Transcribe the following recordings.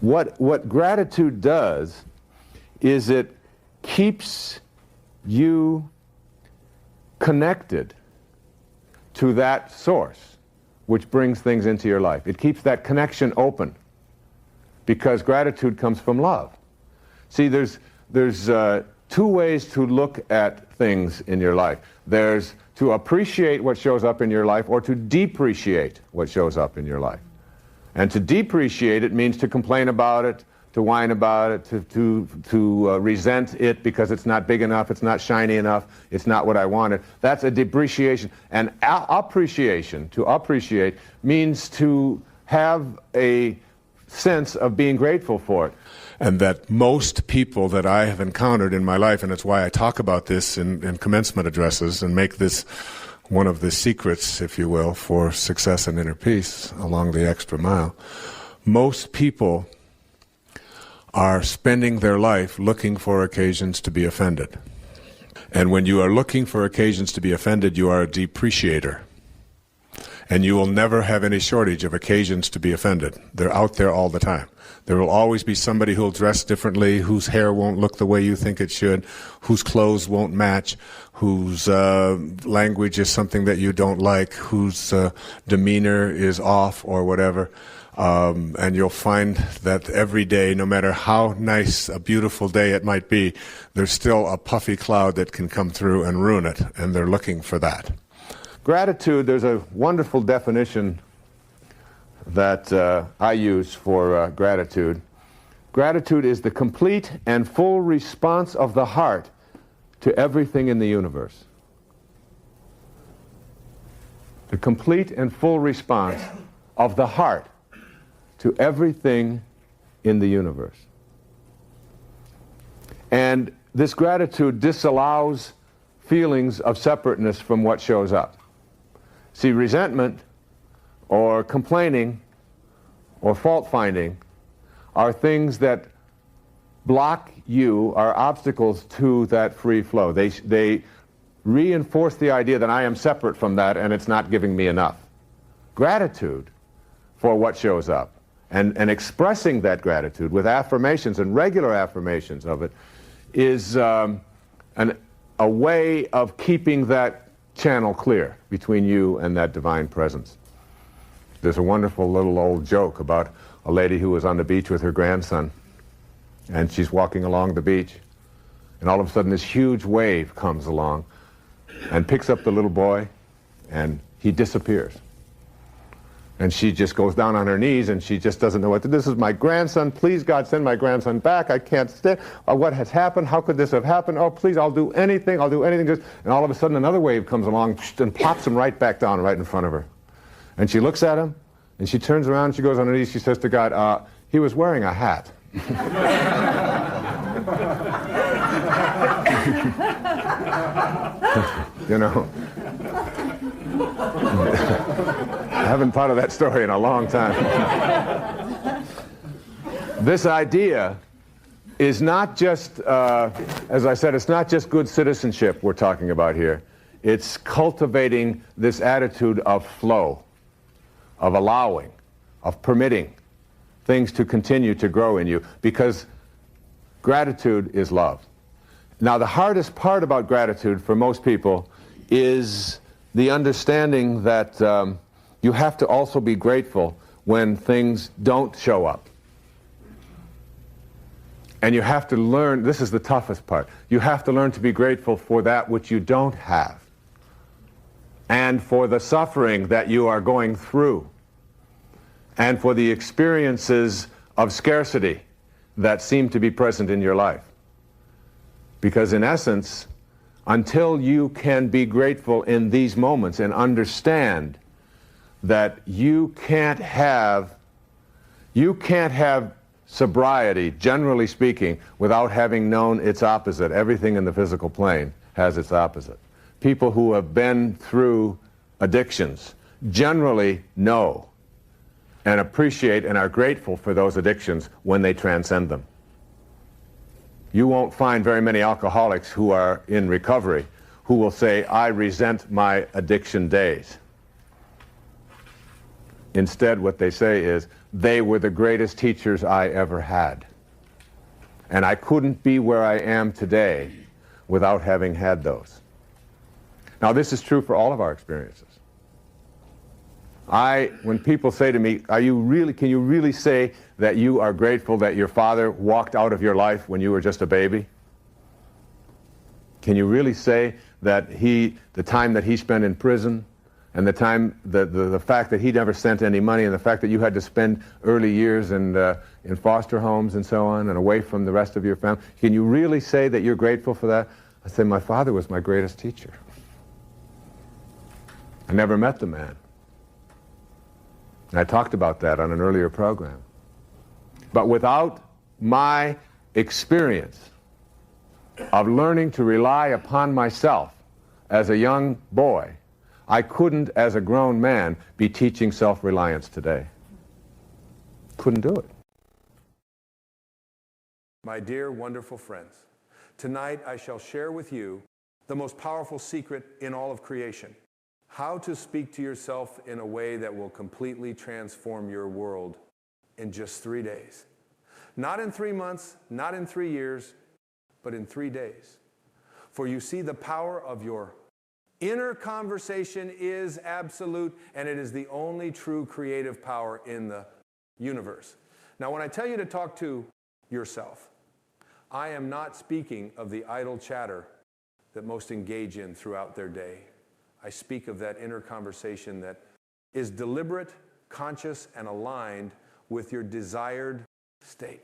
What gratitude does is it keeps you connected to that source which brings things into your life. It keeps that connection open because gratitude comes from love. See, there's two ways to look at things in your life. There's to appreciate what shows up in your life or to depreciate what shows up in your life. And to depreciate it means to complain about it, to whine about it, to resent it because it's not big enough, it's not shiny enough, it's not what I wanted. That's a depreciation. And appreciation, to appreciate, means to have a sense of being grateful for it. And that most people that I have encountered in my life, and it's why I talk about this in commencement addresses and make this one of the secrets, if you will, for success and inner peace along the extra mile. Most people are spending their life looking for occasions to be offended. And when you are looking for occasions to be offended, you are a depreciator. And you will never have any shortage of occasions to be offended. They're out there all the time. There will always be somebody who'll dress differently, whose hair won't look the way you think it should, whose clothes won't match, whose language is something that you don't like, whose demeanor is off or whatever. And you'll find that every day, no matter how nice, a beautiful day it might be, there's still a puffy cloud that can come through and ruin it, and they're looking for that. Gratitude, there's a wonderful definition that I use for gratitude. Gratitude is the complete and full response of the heart to everything in the universe. The complete and full response of the heart to everything in the universe. And this gratitude disallows feelings of separateness from what shows up. See, resentment or complaining or fault-finding are things that block you, are obstacles to that free flow. They reinforce the idea that I am separate from that and it's not giving me enough. Gratitude for what shows up and expressing that gratitude with affirmations and regular affirmations of it is a way of keeping that channel clear between you and that divine presence. There's a wonderful little old joke about a lady who was on the beach with her grandson, and she's walking along the beach, and all of a sudden this huge wave comes along and picks up the little boy, and he disappears. And she just goes down on her knees, and she just doesn't know what to do. This is my grandson. Please, God, send my grandson back. I can't stay. What has happened? How could this have happened? Oh, please, I'll do anything. I'll do anything. And all of a sudden, another wave comes along and plops him right back down right in front of her. And she looks at him, and she turns around, she goes on her knees, she says to God, he was wearing a hat. You know. I haven't thought of that story in a long time. This idea is not just, as I said, it's not just good citizenship we're talking about here. It's cultivating this attitude of flow, of allowing, of permitting things to continue to grow in you, because gratitude is love. Now, the hardest part about gratitude for most people is the understanding that you have to also be grateful when things don't show up. And you have to learn, this is the toughest part, you have to learn to be grateful for that which you don't have, and for the suffering that you are going through, and for the experiences of scarcity that seem to be present in your life. Because in essence, until you can be grateful in these moments and understand that you can't have sobriety, generally speaking, without having known its opposite. Everything in the physical plane has its opposite. People who have been through addictions generally know and appreciate and are grateful for those addictions when they transcend them. You won't find very many alcoholics who are in recovery who will say, I resent my addiction days. Instead, what they say is, they were the greatest teachers I ever had. And I couldn't be where I am today without having had those. Now, this is true for all of our experiences. When people say to me, can you really say that you are grateful that your father walked out of your life when you were just a baby? Can you really say that the time that he spent in prison, and the fact that he never sent any money, and the fact that you had to spend early years in foster homes and so on, and away from the rest of your family, can you really say that you're grateful for that? I say, my father was my greatest teacher. I never met the man. And I talked about that on an earlier program. But without my experience of learning to rely upon myself as a young boy, I couldn't, as a grown man, be teaching self-reliance today. Couldn't do it. My dear, wonderful friends, tonight I shall share with you the most powerful secret in all of creation: how to speak to yourself in a way that will completely transform your world in just 3 days. Not in 3 months, not in 3 years, but in 3 days. For you see, the power of your inner conversation is absolute, and it is the only true creative power in the universe. Now, when I tell you to talk to yourself, I am not speaking of the idle chatter that most engage in throughout their day. I speak of that inner conversation that is deliberate, conscious, and aligned with your desired state.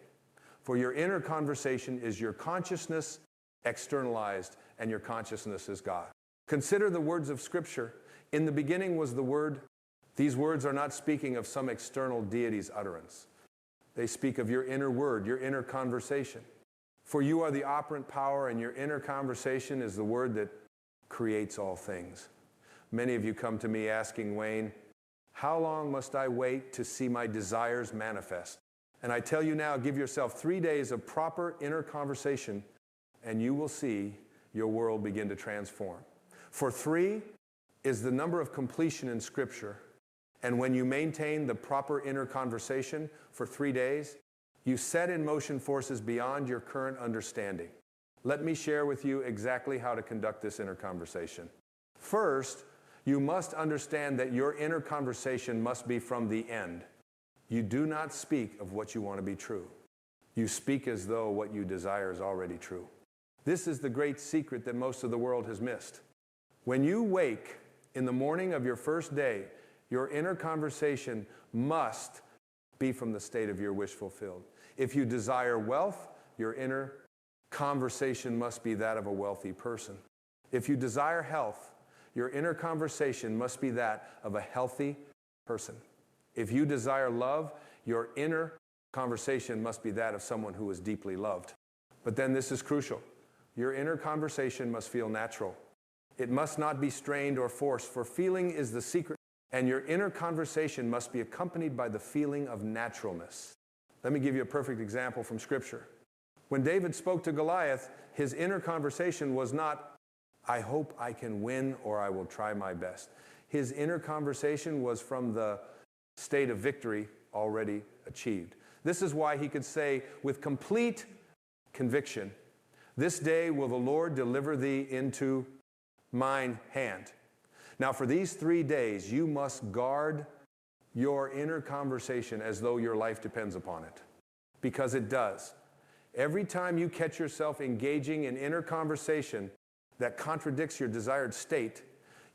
For your inner conversation is your consciousness externalized, and your consciousness is God. Consider the words of Scripture. In the beginning was the Word. These words are not speaking of some external deity's utterance. They speak of your inner word, your inner conversation. For you are the operant power, and your inner conversation is the word that creates all things. Many of you come to me asking, Wayne, how long must I wait to see my desires manifest? And I tell you now, give yourself 3 days of proper inner conversation, and you will see your world begin to transform. For 3 is the number of completion in Scripture. And when you maintain the proper inner conversation for 3 days, you set in motion forces beyond your current understanding. Let me share with you exactly how to conduct this inner conversation. First, you must understand that your inner conversation must be from the end. You do not speak of what you want to be true. You speak as though what you desire is already true. This is the great secret that most of the world has missed. When you wake in the morning of your first day, your inner conversation must be from the state of your wish fulfilled. If you desire wealth, your inner conversation must be that of a wealthy person. If you desire health, your inner conversation must be that of a healthy person. If you desire love, your inner conversation must be that of someone who is deeply loved. But then this is crucial. Your inner conversation must feel natural. It must not be strained or forced, for feeling is the secret. And your inner conversation must be accompanied by the feeling of naturalness. Let me give you a perfect example from Scripture. When David spoke to Goliath, his inner conversation was not, I hope I can win or I will try my best. His inner conversation was from the state of victory already achieved. This is why he could say with complete conviction, this day will the Lord deliver thee into mine hand. Now, for these 3 days, you must guard your inner conversation as though your life depends upon it, because it does. Every time you catch yourself engaging in inner conversation that contradicts your desired state,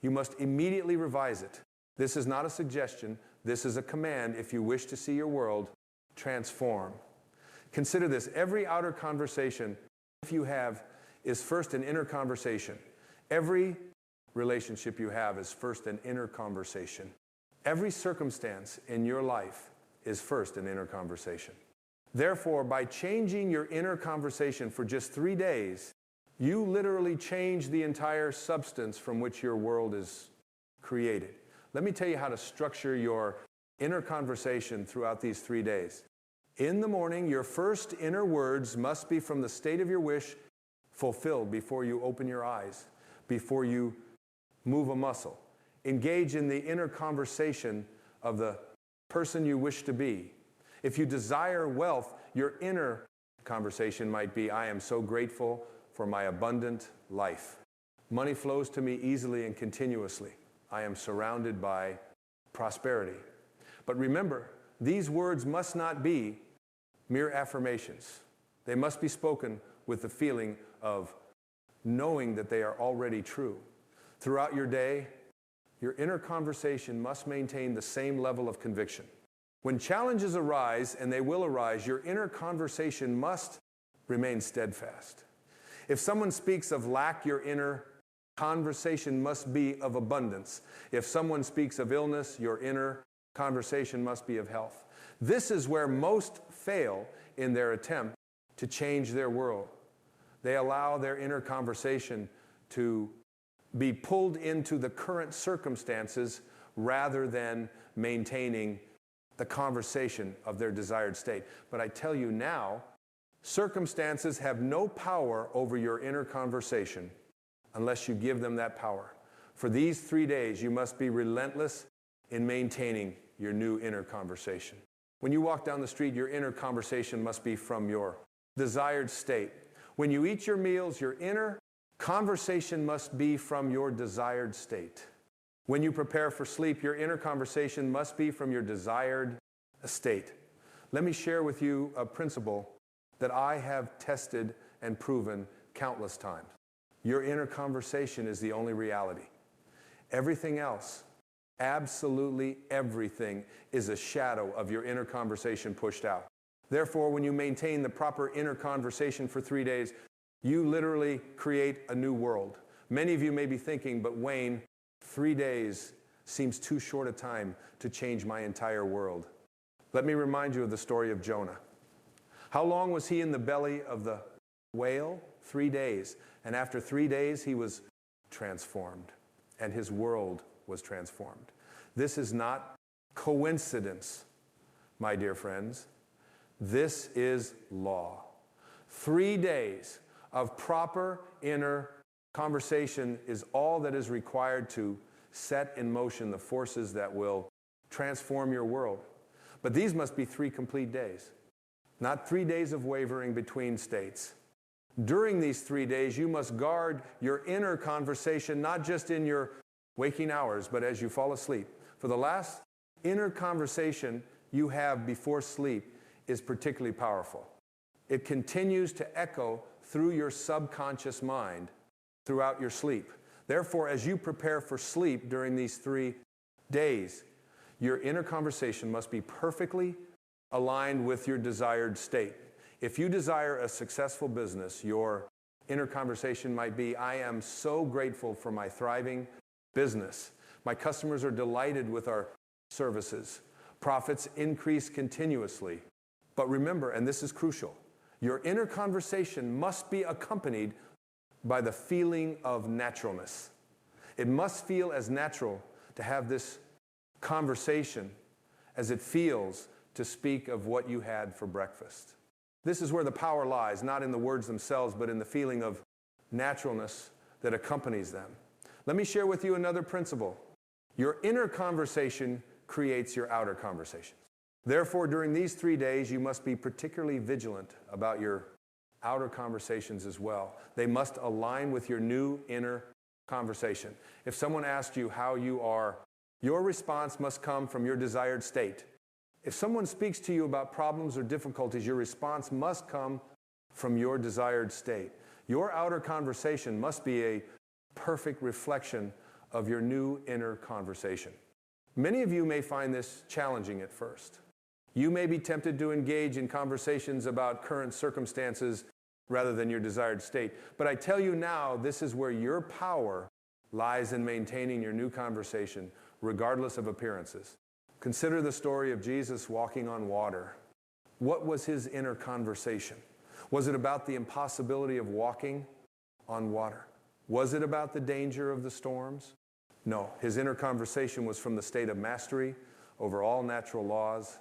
you must immediately revise it. This is not a suggestion. This is a command if you wish to see your world transform. Consider this. Every outer conversation you have is first an inner conversation. Every relationship you have is first an inner conversation. Every circumstance in your life is first an inner conversation. Therefore, by changing your inner conversation for just 3 days, you literally change the entire substance from which your world is created. Let me tell you how to structure your inner conversation throughout these 3 days. In the morning, your first inner words must be from the state of your wish fulfilled before you open your eyes, before you move a muscle. Engage in the inner conversation of the person you wish to be. If you desire wealth, your inner conversation might be, I am so grateful for my abundant life. Money flows to me easily and continuously. I am surrounded by prosperity. But remember, these words must not be mere affirmations. They must be spoken with the feeling of knowing that they are already true. Throughout your day, your inner conversation must maintain the same level of conviction. When challenges arise, and they will arise, your inner conversation must remain steadfast. If someone speaks of lack, your inner conversation must be of abundance. If someone speaks of illness, your inner conversation must be of health. This is where most fail in their attempt to change their world. They allow their inner conversation to be pulled into the current circumstances rather than maintaining the conversation of their desired state. But I tell you now, circumstances have no power over your inner conversation unless you give them that power. For these 3 days, you must be relentless in maintaining your new inner conversation. When you walk down the street, your inner conversation must be from your desired state. When you eat your meals, your inner conversation must be from your desired state. When you prepare for sleep, your inner conversation must be from your desired state. Let me share with you a principle that I have tested and proven countless times. Your inner conversation is the only reality. Everything else, absolutely everything, is a shadow of your inner conversation pushed out. Therefore, when you maintain the proper inner conversation for 3 days, you literally create a new world. Many of you may be thinking, but Wayne, 3 days seems too short a time to change my entire world. Let me remind you of the story of Jonah. How long was he in the belly of the whale? 3 days. And after 3 days, he was transformed, and his world was transformed. This is not coincidence, my dear friends. This is law. 3 days of proper inner conversation is all that is required to set in motion the forces that will transform your world. But these must be 3 complete days, not 3 days of wavering between states. During these 3 days, you must guard your inner conversation, not just in your waking hours, but as you fall asleep. For the last inner conversation you have before sleep is particularly powerful. It continues to echo through your subconscious mind throughout your sleep. Therefore, as you prepare for sleep during these 3 days, your inner conversation must be perfectly aligned with your desired state. If you desire a successful business, your inner conversation might be, I am so grateful for my thriving business. My customers are delighted with our services. Profits increase continuously. But remember, and this is crucial, your inner conversation must be accompanied by the feeling of naturalness. It must feel as natural to have this conversation as it feels to speak of what you had for breakfast. This is where the power lies, not in the words themselves, but in the feeling of naturalness that accompanies them. Let me share with you another principle. Your inner conversation creates your outer conversations. Therefore, during these 3 days, you must be particularly vigilant about your outer conversations as well. They must align with your new inner conversation. If someone asks you how you are, your response must come from your desired state. If someone speaks to you about problems or difficulties, your response must come from your desired state. Your outer conversation must be a perfect reflection of your new inner conversation. Many of you may find this challenging at first. You may be tempted to engage in conversations about current circumstances rather than your desired state. But I tell you now, this is where your power lies in maintaining your new conversation, regardless of appearances. Consider the story of Jesus walking on water. What was his inner conversation? Was it about the impossibility of walking on water? Was it about the danger of the storms? No, his inner conversation was from the state of mastery over all natural laws,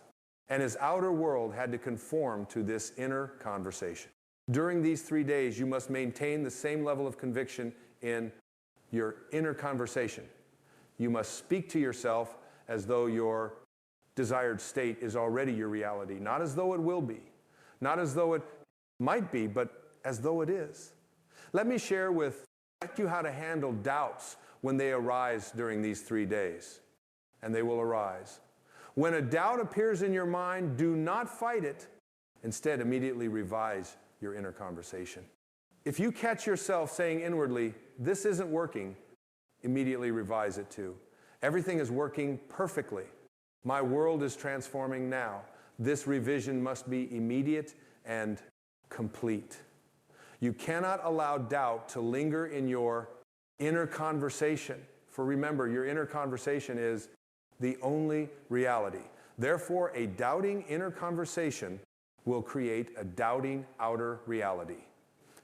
and his outer world had to conform to this inner conversation. During these 3 days, you must maintain the same level of conviction in your inner conversation. You must speak to yourself as though your desired state is already your reality, not as though it will be, not as though it might be, but as though it is. Let me share with you how to handle doubts when they arise during these 3 days, and they will arise. When a doubt appears in your mind, do not fight it. Instead, immediately revise your inner conversation. If you catch yourself saying inwardly, "This isn't working," immediately revise it too. "Everything is working perfectly. My world is transforming now." This revision must be immediate and complete. You cannot allow doubt to linger in your inner conversation. For remember, your inner conversation is the only reality. Therefore, a doubting inner conversation will create a doubting outer reality.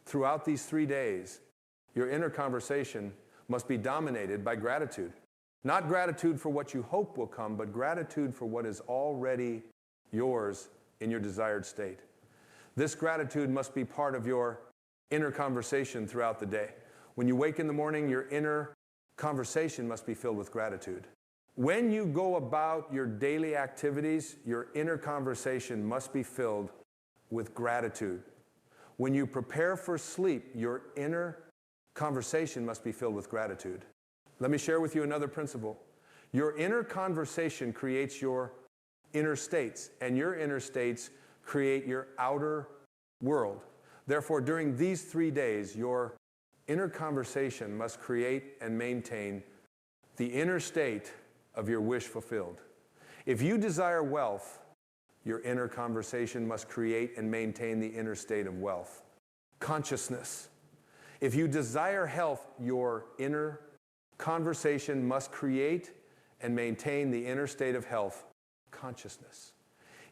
Throughout these 3 days, your inner conversation must be dominated by gratitude. Not gratitude for what you hope will come, but gratitude for what is already yours in your desired state. This gratitude must be part of your inner conversation throughout the day. When you wake in the morning, your inner conversation must be filled with gratitude. When you go about your daily activities, your inner conversation must be filled with gratitude. When you prepare for sleep, your inner conversation must be filled with gratitude. Let me share with you another principle. Your inner conversation creates your inner states, and your inner states create your outer world. Therefore, during these 3 days, your inner conversation must create and maintain the inner state of your wish fulfilled. If you desire wealth, your inner conversation must create and maintain the inner state of wealth. Consciousness. If you desire health, your inner conversation must create and maintain the inner state of health. Consciousness.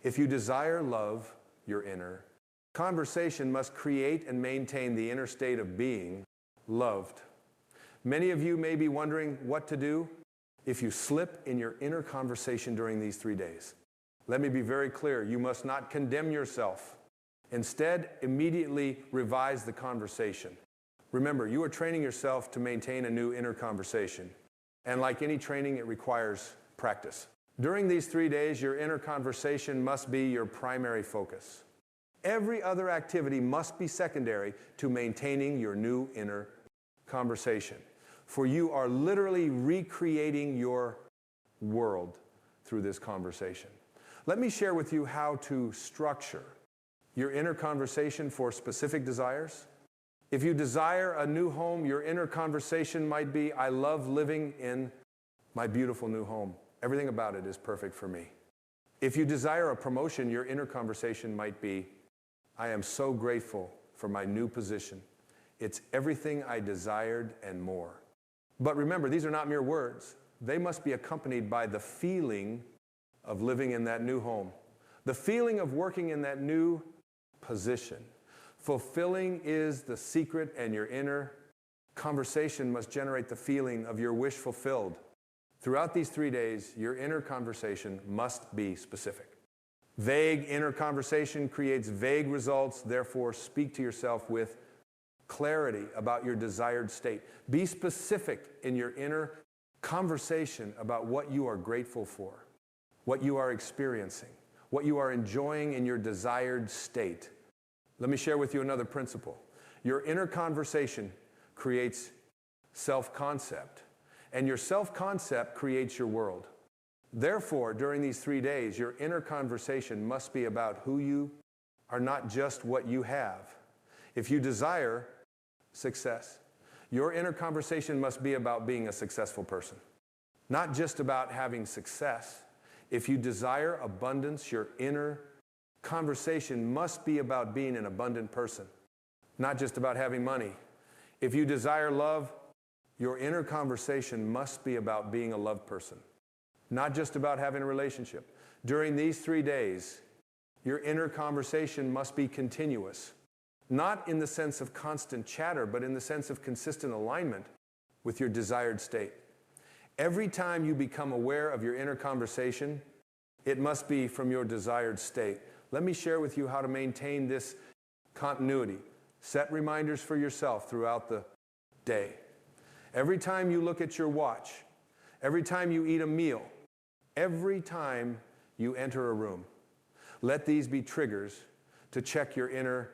If you desire love, your inner conversation must create and maintain the inner state of being loved. Many of you may be wondering what to do if you slip in your inner conversation during these 3 days. Let me be very clear. You must not condemn yourself. Instead, immediately revise the conversation. Remember, you are training yourself to maintain a new inner conversation. And like any training, it requires practice. During these 3 days, your inner conversation must be your primary focus. Every other activity must be secondary to maintaining your new inner conversation. For you are literally recreating your world through this conversation. Let me share with you how to structure your inner conversation for specific desires. If you desire a new home, your inner conversation might be, "I love living in my beautiful new home. Everything about it is perfect for me." If you desire a promotion, your inner conversation might be, "I am so grateful for my new position. It's everything I desired and more." But remember, these are not mere words. They must be accompanied by the feeling of living in that new home, the feeling of working in that new position. Fulfilling is the secret, and your inner conversation must generate the feeling of your wish fulfilled. Throughout these 3 days, your inner conversation must be specific. Vague inner conversation creates vague results. Therefore, speak to yourself with clarity about your desired state. Be specific in your inner conversation about what you are grateful for, what you are experiencing, what you are enjoying in your desired state. Let me share with you another principle. Your inner conversation creates self-concept, and your self-concept creates your world. Therefore, during these 3 days, your inner conversation must be about who you are, not just what you have. If you desire success, your inner conversation must be about being a successful person, not just about having success. If you desire abundance, your inner conversation must be about being an abundant person, not just about having money. If you desire love, your inner conversation must be about being a loved person, not just about having a relationship. During these 3 days, your inner conversation must be continuous, not in the sense of constant chatter, but in the sense of consistent alignment with your desired state. Every time you become aware of your inner conversation, it must be from your desired state. Let me share with you how to maintain this continuity. Set reminders for yourself throughout the day. Every time you look at your watch, every time you eat a meal, every time you enter a room. Let these be triggers to check your inner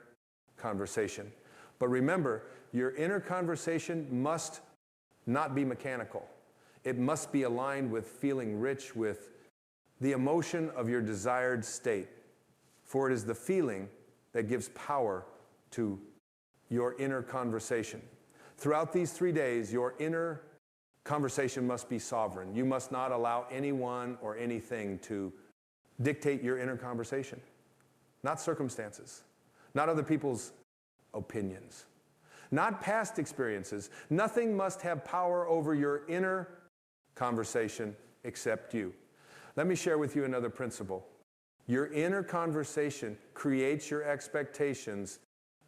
conversation. But remember, your inner conversation must not be mechanical. It must be aligned with feeling rich with the emotion of your desired state. For it is the feeling that gives power to your inner conversation. Throughout these 3 days, your inner conversation must be sovereign. You must not allow anyone or anything to dictate your inner conversation. Not circumstances, not other people's opinions, not past experiences. Nothing must have power over your inner conversation except you. Let me share with you another principle. Your inner conversation creates your expectations,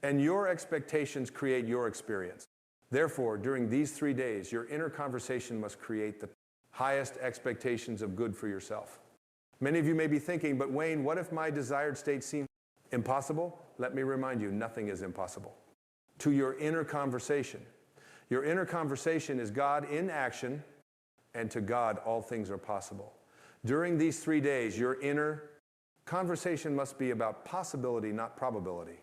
and your expectations create your experience. Therefore, during these 3 days, your inner conversation must create the highest expectations of good for yourself. Many of you may be thinking, but Wayne, what if my desired state seems impossible? Let me remind you, nothing is impossible. To your inner conversation. Your inner conversation is God in action, and to God, all things are possible. During these 3 days, your inner conversation must be about possibility, not probability.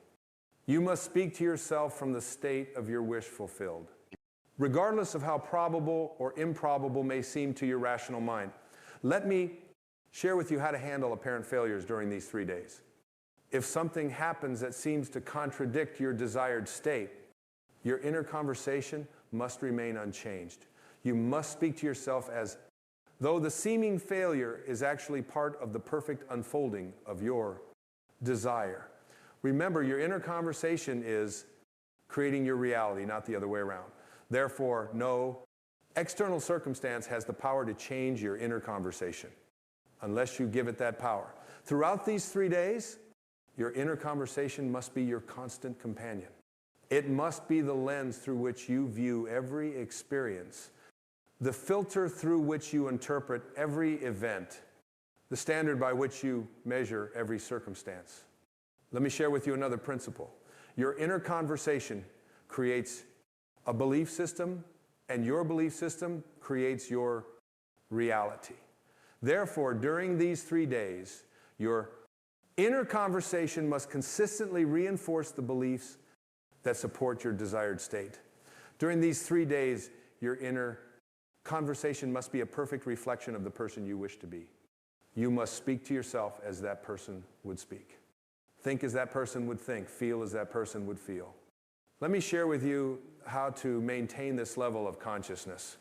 You must speak to yourself from the state of your wish fulfilled, regardless of how probable or improbable may seem to your rational mind. Let me share with you how to handle apparent failures during these 3 days. If something happens that seems to contradict your desired state, your inner conversation must remain unchanged. You must speak to yourself as though the seeming failure is actually part of the perfect unfolding of your desire. Remember, your inner conversation is creating your reality, not the other way around. Therefore, no external circumstance has the power to change your inner conversation unless you give it that power. Throughout these 3 days, your inner conversation must be your constant companion. It must be the lens through which you view every experience, the filter through which you interpret every event, the standard by which you measure every circumstance. Let me share with you another principle. Your inner conversation creates a belief system, and your belief system creates your reality. Therefore, during these 3 days, your inner conversation must consistently reinforce the beliefs that support your desired state. During these 3 days, your inner conversation must be a perfect reflection of the person you wish to be. You must speak to yourself as that person would speak. Think as that person would think. Feel as that person would feel. Let me share with you how to maintain this level of consciousness.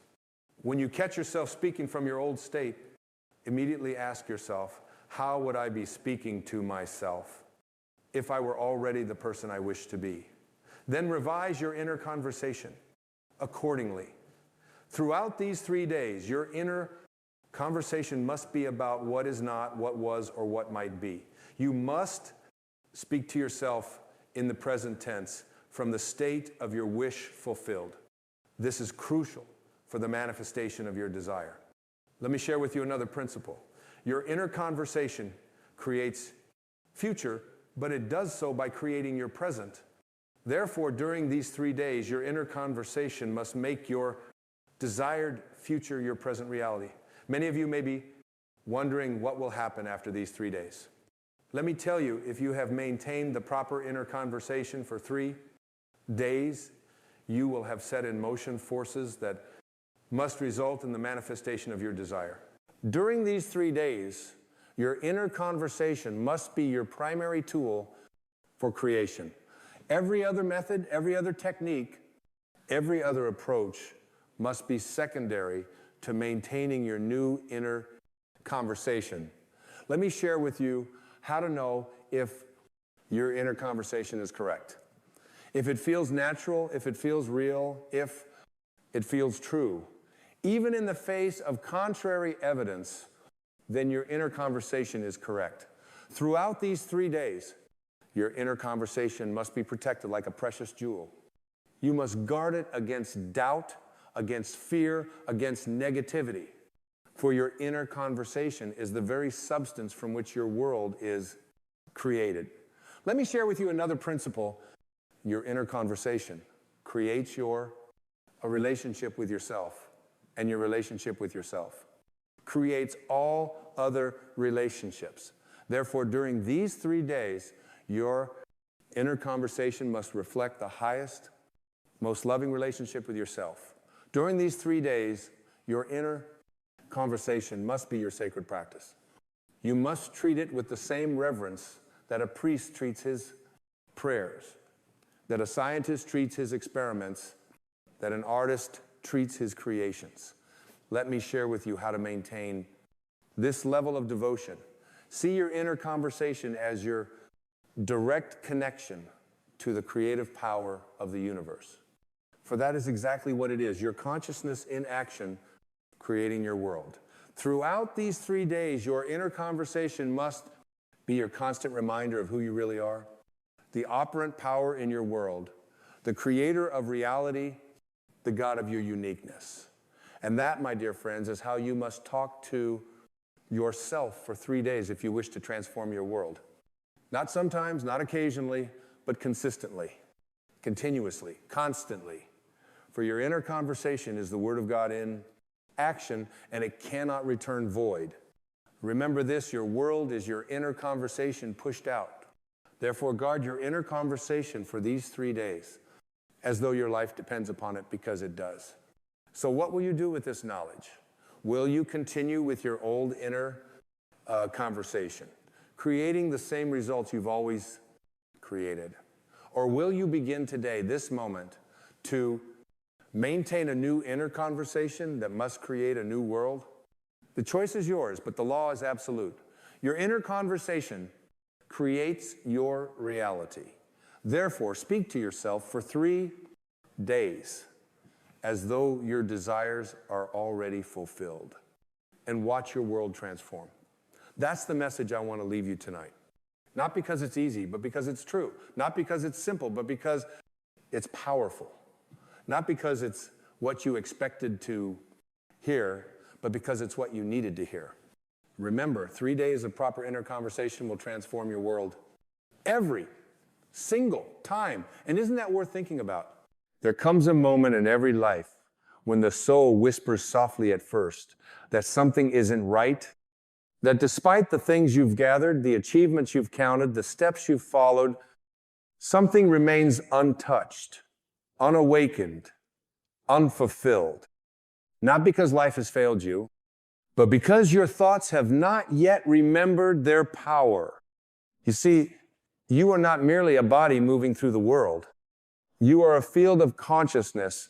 When you catch yourself speaking from your old state, immediately ask yourself, how would I be speaking to myself if I were already the person I wish to be? Then revise your inner conversation accordingly. Throughout these 3 days, your inner conversation must be about what is not, what was, or what might be. You must speak to yourself in the present tense from the state of your wish fulfilled. This is crucial for the manifestation of your desire. Let me share with you another principle. Your inner conversation creates future, but it does so by creating your present. Therefore, during these 3 days, your inner conversation must make your desired future your present reality. Many of you may be wondering what will happen after these 3 days. Let me tell you, if you have maintained the proper inner conversation for 3 days, you will have set in motion forces that must result in the manifestation of your desire. During these 3 days, your inner conversation must be your primary tool for creation. Every other method, every other technique, every other approach must be secondary to maintaining your new inner conversation. Let me share with you how to know if your inner conversation is correct. If it feels natural, if it feels real, if it feels true, even in the face of contrary evidence, then your inner conversation is correct. Throughout these 3 days, your inner conversation must be protected like a precious jewel. You must guard it against doubt, against fear, against negativity. For your inner conversation is the very substance from which your world is created. Let me share with you another principle. Your inner conversation creates a relationship with yourself and your relationship with yourself. creates all other relationships. Therefore, during these 3 days, your inner conversation must reflect the highest, most loving relationship with yourself. During these 3 days, your inner conversation must be your sacred practice. You must treat it with the same reverence that a priest treats his prayers, that a scientist treats his experiments, that an artist treats his creations. Let me share with you how to maintain this level of devotion. See your inner conversation as your direct connection to the creative power of the universe. For that is exactly what it is, your consciousness in action creating your world. Throughout these 3 days, your inner conversation must be your constant reminder of who you really are, the operant power in your world, the creator of reality, the God of your uniqueness. And that, my dear friends, is how you must talk to yourself for 3 days if you wish to transform your world. Not sometimes, not occasionally, but consistently, continuously, constantly. For your inner conversation is the Word of God in action, and it cannot return void. Remember this, your world is your inner conversation pushed out. Therefore, guard your inner conversation for these 3 days, as though your life depends upon it, because it does. So what will you do with this knowledge? Will you continue with your old inner conversation, creating the same results you've always created? Or will you begin today, this moment, to maintain a new inner conversation that must create a new world? The choice is yours, but the law is absolute. Your inner conversation creates your reality. Therefore, speak to yourself for 3 days as though your desires are already fulfilled, and watch your world transform. That's the message I want to leave you tonight. Not because it's easy, but because it's true. Not because it's simple, but because it's powerful. Not because it's what you expected to hear, but because it's what you needed to hear. Remember, 3 days of proper inner conversation will transform your world every single time. And isn't that worth thinking about? There comes a moment in every life when the soul whispers softly at first that something isn't right, that despite the things you've gathered, the achievements you've counted, the steps you've followed, something remains untouched, unawakened, unfulfilled. Not because life has failed you, but because your thoughts have not yet remembered their power. You see, you are not merely a body moving through the world. You are a field of consciousness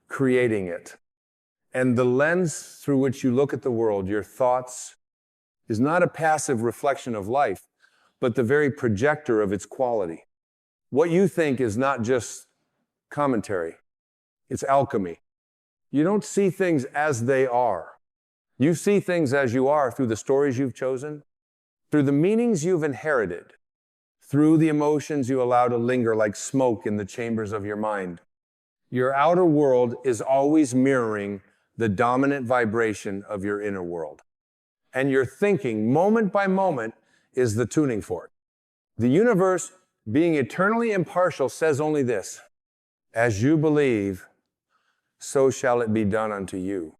creating it. And the lens through which you look at the world, your thoughts, is not a passive reflection of life, but the very projector of its quality. What you think is not just commentary, it's alchemy. You don't see things as they are. You see things as you are through the stories you've chosen, through the meanings you've inherited, through the emotions you allow to linger like smoke in the chambers of your mind. Your outer world is always mirroring the dominant vibration of your inner world. And your thinking, moment by moment, is the tuning fork. The universe, being eternally impartial, says only this: as you believe, so shall it be done unto you.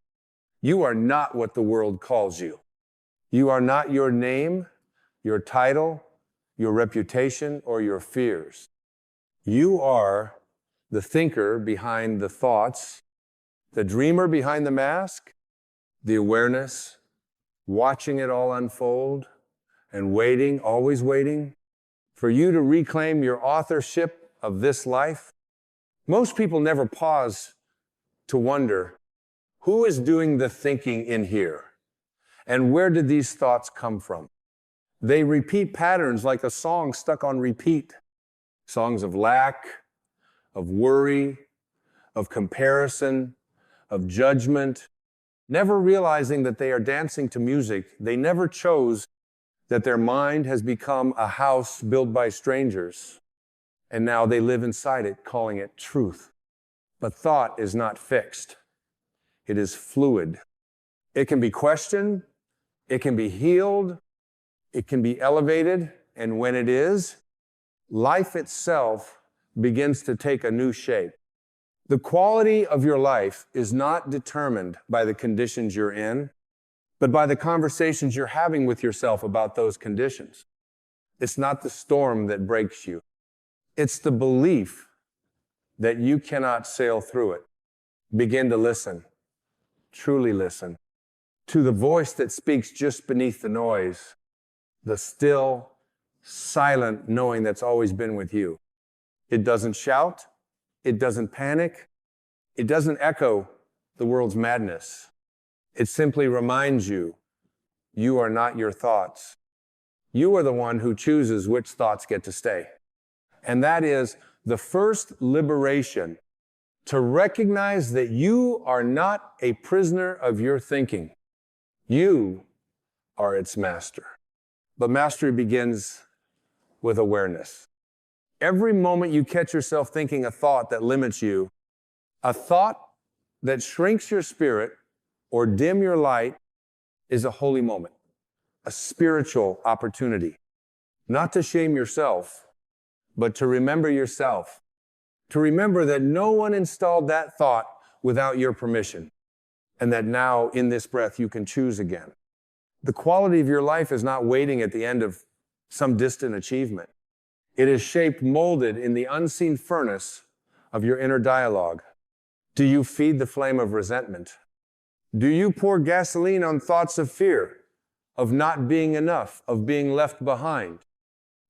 You are not what the world calls you. You are not your name, your title, your reputation, or your fears. You are the thinker behind the thoughts, the dreamer behind the mask, the awareness, watching it all unfold, and waiting, always waiting, for you to reclaim your authorship of this life. Most people never pause to wonder, who is doing the thinking in here? And where did these thoughts come from? They repeat patterns like a song stuck on repeat. Songs of lack, of worry, of comparison, of judgment, never realizing that they are dancing to music. They never chose that their mind has become a house built by strangers, and now they live inside it, calling it truth. But thought is not fixed. It is fluid. It can be questioned, it can be healed, it can be elevated, and when it is, life itself begins to take a new shape. The quality of your life is not determined by the conditions you're in, but by the conversations you're having with yourself about those conditions. It's not the storm that breaks you. It's the belief that you cannot sail through it. Begin to listen, truly listen, to the voice that speaks just beneath the noise, the still, silent knowing that's always been with you. It doesn't shout, it doesn't panic, it doesn't echo the world's madness. It simply reminds you, you are not your thoughts. You are the one who chooses which thoughts get to stay. And that is the first liberation, to recognize that you are not a prisoner of your thinking. You are its master. But mastery begins with awareness. Every moment you catch yourself thinking a thought that limits you, a thought that shrinks your spirit or dim your light, is a holy moment, a spiritual opportunity. Not to shame yourself, but to remember yourself. To remember that no one installed that thought without your permission, and that now, in this breath, you can choose again. The quality of your life is not waiting at the end of some distant achievement. It is shaped, molded in the unseen furnace of your inner dialogue. Do you feed the flame of resentment? Do you pour gasoline on thoughts of fear, of not being enough, of being left behind?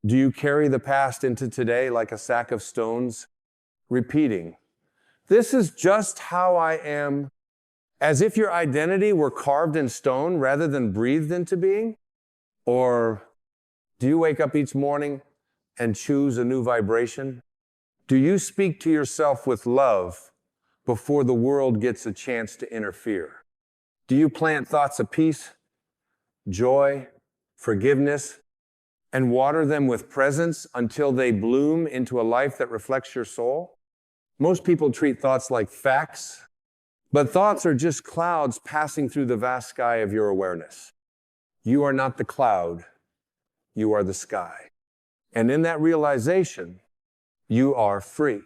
Do you carry the past into today like a sack of stones, repeating, "This is just how I am," as if your identity were carved in stone rather than breathed into being? Or do you wake up each morning and choose a new vibration? Do you speak to yourself with love before the world gets a chance to interfere? Do you plant thoughts of peace, joy, forgiveness, and water them with presence until they bloom into a life that reflects your soul? Most people treat thoughts like facts, but thoughts are just clouds passing through the vast sky of your awareness. You are not the cloud, you are the sky. And in that realization, you are free.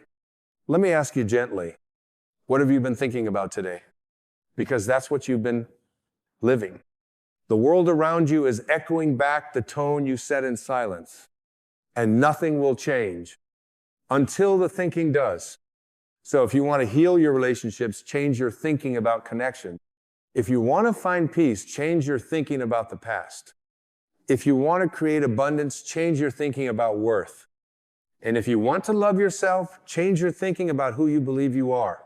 Let me ask you gently, what have you been thinking about today? Because that's what you've been living. The world around you is echoing back the tone you set in silence, and nothing will change until the thinking does. So if you want to heal your relationships, change your thinking about connection. If you want to find peace, change your thinking about the past. If you want to create abundance, change your thinking about worth. And if you want to love yourself, change your thinking about who you believe you are.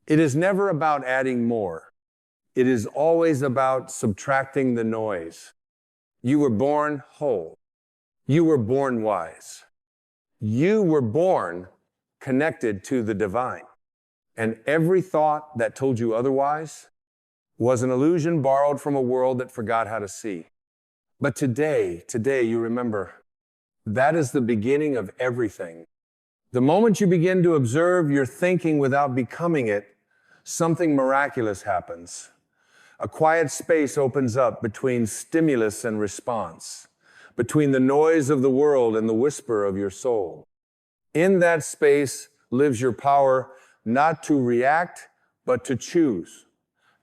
It is never about adding more. It is always about subtracting the noise. You were born whole. You were born wise. You were born connected to the divine. And every thought that told you otherwise was an illusion borrowed from a world that forgot how to see. But today you remember, that is the beginning of everything. The moment you begin to observe your thinking without becoming it, something miraculous happens. A quiet space opens up between stimulus and response, between the noise of the world and the whisper of your soul. In that space lives your power not to react, but to choose,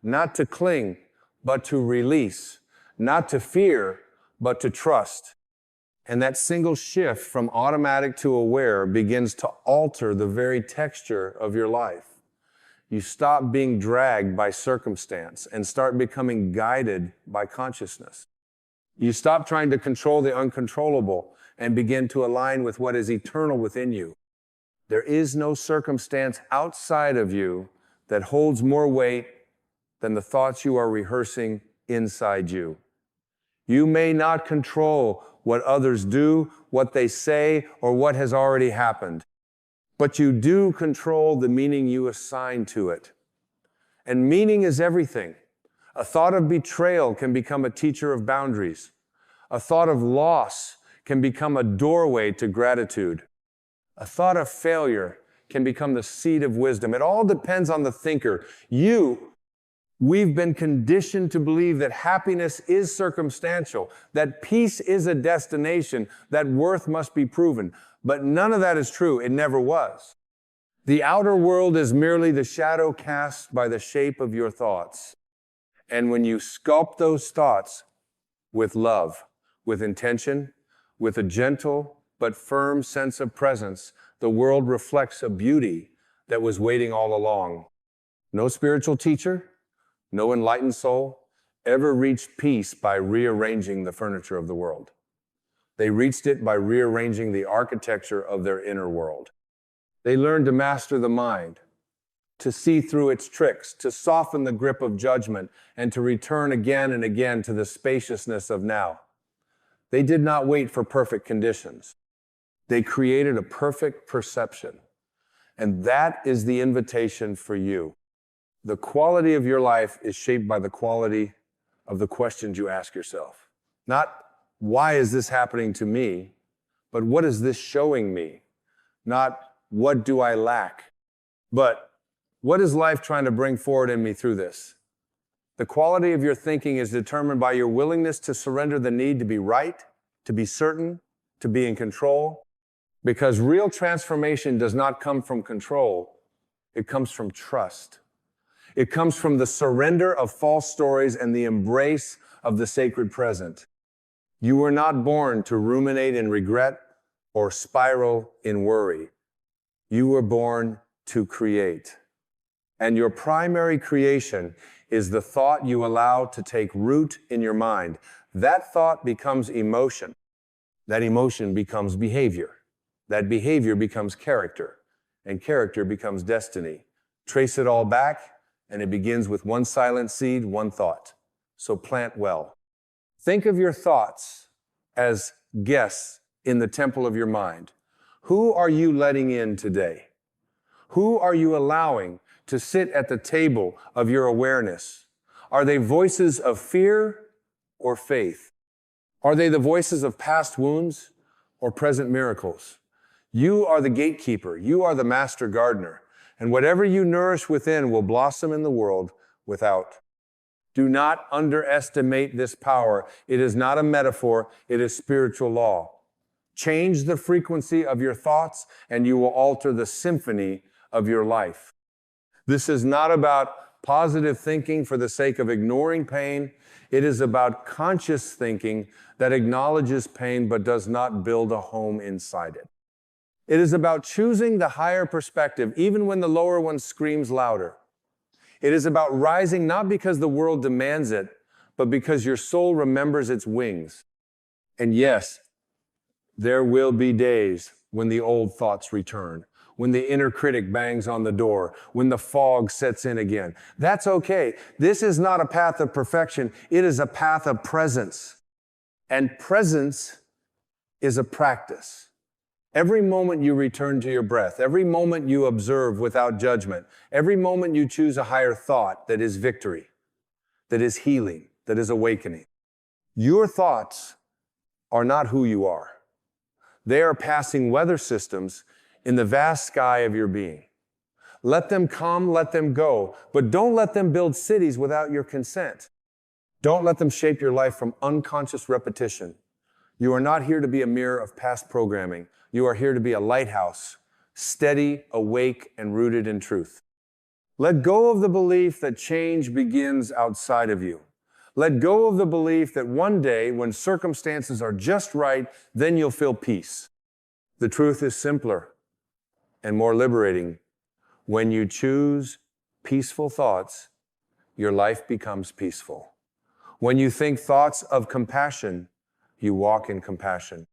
not to cling, but to release, not to fear, but to trust. And that single shift from automatic to aware begins to alter the very texture of your life. You stop being dragged by circumstance and start becoming guided by consciousness. You stop trying to control the uncontrollable and begin to align with what is eternal within you. There is no circumstance outside of you that holds more weight than the thoughts you are rehearsing inside you. You may not control what others do, what they say, or what has already happened, but you do control the meaning you assign to it. And meaning is everything. A thought of betrayal can become a teacher of boundaries. A thought of loss can become a doorway to gratitude. A thought of failure can become the seed of wisdom. It all depends on the thinker. We've been conditioned to believe that happiness is circumstantial, that peace is a destination, that worth must be proven. But none of that is true. It never was. The outer world is merely the shadow cast by the shape of your thoughts. And when you sculpt those thoughts with love, with intention, with a gentle but firm sense of presence, the world reflects a beauty that was waiting all along. No spiritual teacher, no enlightened soul ever reached peace by rearranging the furniture of the world. They reached it by rearranging the architecture of their inner world. They learned to master the mind, to see through its tricks, to soften the grip of judgment, and to return again and again to the spaciousness of now. They did not wait for perfect conditions. They created a perfect perception. And that is the invitation for you. The quality of your life is shaped by the quality of the questions you ask yourself. Not, why is this happening to me? But what is this showing me? Not, what do I lack? But, what is life trying to bring forward in me through this? The quality of your thinking is determined by your willingness to surrender the need to be right, to be certain, to be in control. Because real transformation does not come from control. It comes from trust. It comes from the surrender of false stories and the embrace of the sacred present. You were not born to ruminate in regret or spiral in worry. You were born to create. And your primary creation is the thought you allow to take root in your mind. That thought becomes emotion. That emotion becomes behavior. That behavior becomes character. And character becomes destiny. Trace it all back, and it begins with one silent seed, one thought. So plant well. Think of your thoughts as guests in the temple of your mind. Who are you letting in today? Who are you allowing to sit at the table of your awareness? Are they voices of fear or faith? Are they the voices of past wounds or present miracles? You are the gatekeeper. You are the master gardener. And whatever you nourish within will blossom in the world without. Do not underestimate this power. It is not a metaphor. It is spiritual law. Change the frequency of your thoughts and you will alter the symphony of your life. This is not about positive thinking for the sake of ignoring pain. It is about conscious thinking that acknowledges pain but does not build a home inside it. It is about choosing the higher perspective even when the lower one screams louder. It is about rising not because the world demands it, but because your soul remembers its wings. And yes, there will be days when the old thoughts return, when the inner critic bangs on the door, when the fog sets in again. That's okay. This is not a path of perfection. It is a path of presence. And presence is a practice. Every moment you return to your breath, every moment you observe without judgment, every moment you choose a higher thought that is victory, that is healing, that is awakening. Your thoughts are not who you are. They are passing weather systems in the vast sky of your being. Let them come, let them go, but don't let them build cities without your consent. Don't let them shape your life from unconscious repetition. You are not here to be a mirror of past programming. You are here to be a lighthouse, steady, awake, and rooted in truth. Let go of the belief that change begins outside of you. Let go of the belief that one day, when circumstances are just right, then you'll feel peace. The truth is simpler and more liberating. When you choose peaceful thoughts, your life becomes peaceful. When you think thoughts of compassion, you walk in compassion.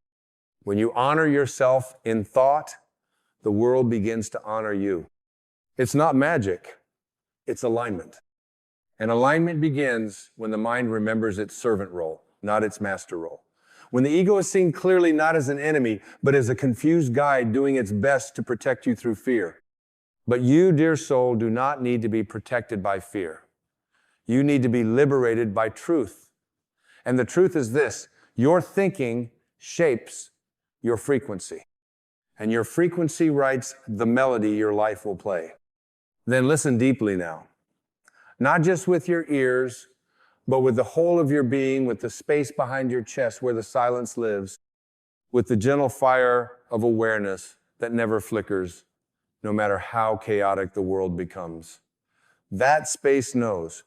When you honor yourself in thought, the world begins to honor you. It's not magic, it's alignment. And alignment begins when the mind remembers its servant role, not its master role. When the ego is seen clearly not as an enemy, but as a confused guide doing its best to protect you through fear. But you, dear soul, do not need to be protected by fear. You need to be liberated by truth. And the truth is this: your thinking shapes your frequency. And your frequency writes the melody your life will play. Then listen deeply now. Not just with your ears, but with the whole of your being, with the space behind your chest where the silence lives, with the gentle fire of awareness that never flickers, no matter how chaotic the world becomes. That space knows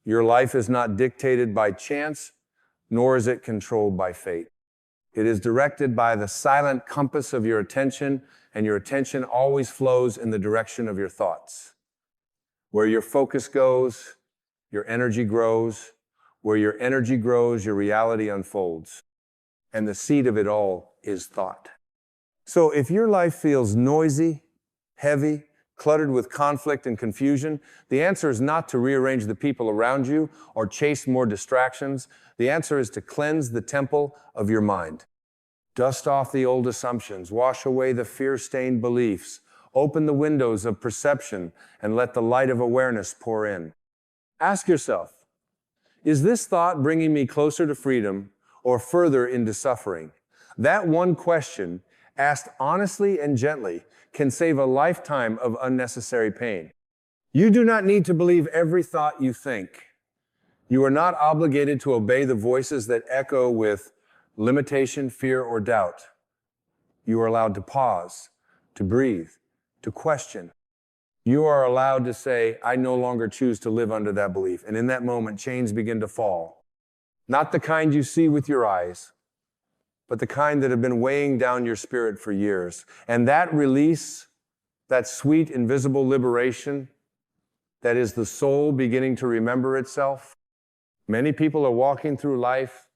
Your life is not dictated by chance, nor is it controlled by fate. It is directed by the silent compass of your attention, and your attention always flows in the direction of your thoughts. Where your focus goes, your energy grows. Where your energy grows, your reality unfolds. And the seed of it all is thought. So if your life feels noisy, heavy, cluttered with conflict and confusion, the answer is not to rearrange the people around you or chase more distractions. The answer is to cleanse the temple of your mind. Dust off the old assumptions, wash away the fear-stained beliefs, open the windows of perception, and let the light of awareness pour in. Ask yourself, is this thought bringing me closer to freedom or further into suffering? That one question, asked honestly and gently, can save a lifetime of unnecessary pain. You do not need to believe every thought you think. You are not obligated to obey the voices that echo with limitation, fear, or doubt. You are allowed to pause, to breathe, to question. You are allowed to say, I no longer choose to live under that belief. And in that moment, chains begin to fall. Not the kind you see with your eyes, but the kind that have been weighing down your spirit for years. And that release, that sweet, invisible liberation, that is the soul beginning to remember itself. Many people are walking through life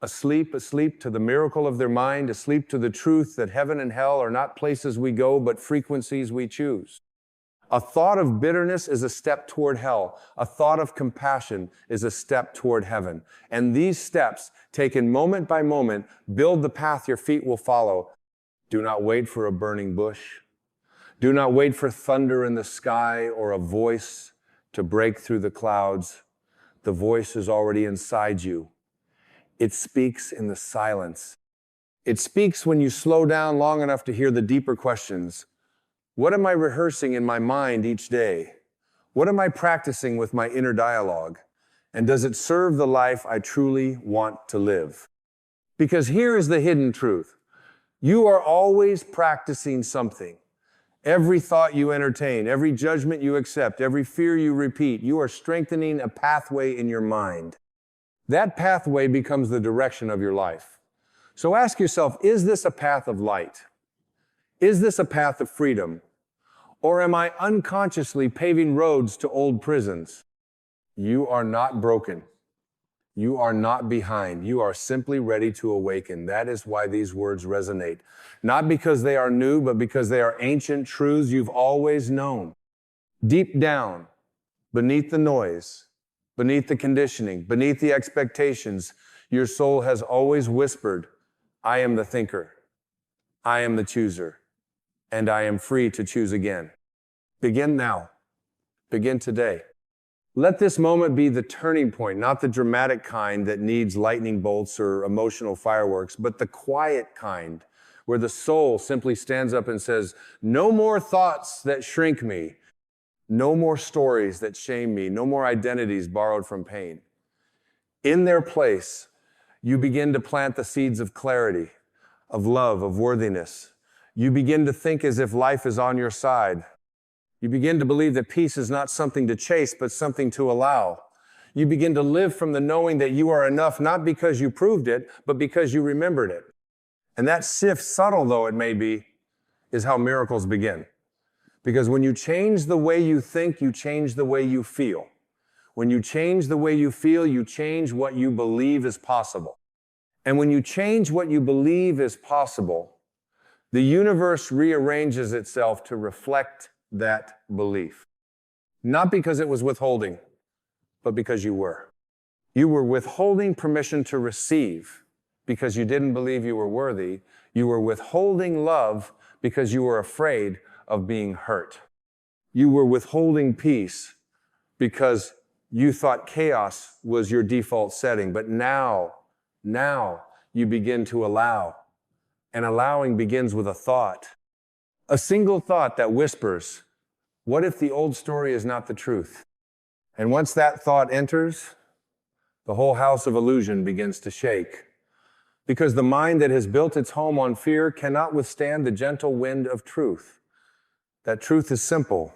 asleep to the miracle of their mind, asleep to the truth that heaven and hell are not places we go, but frequencies we choose. A thought of bitterness is a step toward hell. A thought of compassion is a step toward heaven. And these steps, taken moment by moment, build the path your feet will follow. Do not wait for a burning bush. Do not wait for thunder in the sky or a voice to break through the clouds. The voice is already inside you. It speaks in the silence. It speaks when you slow down long enough to hear the deeper questions. What am I rehearsing in my mind each day? What am I practicing with my inner dialogue? And does it serve the life I truly want to live? Because here is the hidden truth. You are always practicing something. Every thought you entertain, every judgment you accept, every fear you repeat, you are strengthening a pathway in your mind. That pathway becomes the direction of your life. So ask yourself, is this a path of light? Is this a path of freedom? Or am I unconsciously paving roads to old prisons? You are not broken. You are not behind. You are simply ready to awaken. That is why these words resonate. Not because they are new, but because they are ancient truths you've always known. Deep down, beneath the noise, beneath the conditioning, beneath the expectations, your soul has always whispered, I am the thinker. I am the chooser. And I am free to choose again. Begin now. Begin today. Let this moment be the turning point, not the dramatic kind that needs lightning bolts or emotional fireworks, but the quiet kind where the soul simply stands up and says, no more thoughts that shrink me, no more stories that shame me, no more identities borrowed from pain. In their place, you begin to plant the seeds of clarity, of love, of worthiness. You begin to think as if life is on your side. You begin to believe that peace is not something to chase, but something to allow. You begin to live from the knowing that you are enough, not because you proved it, but because you remembered it. And that shift, subtle though it may be, is how miracles begin. Because when you change the way you think, you change the way you feel. When you change the way you feel, you change what you believe is possible. And when you change what you believe is possible, the universe rearranges itself to reflect that belief. Not because it was withholding, but because you were. You were withholding permission to receive because you didn't believe you were worthy. You were withholding love because you were afraid of being hurt. You were withholding peace because you thought chaos was your default setting. But now you begin to allow. And allowing begins with a thought. A single thought that whispers, what if the old story is not the truth? And once that thought enters, the whole house of illusion begins to shake. Because the mind that has built its home on fear cannot withstand the gentle wind of truth. That truth is simple.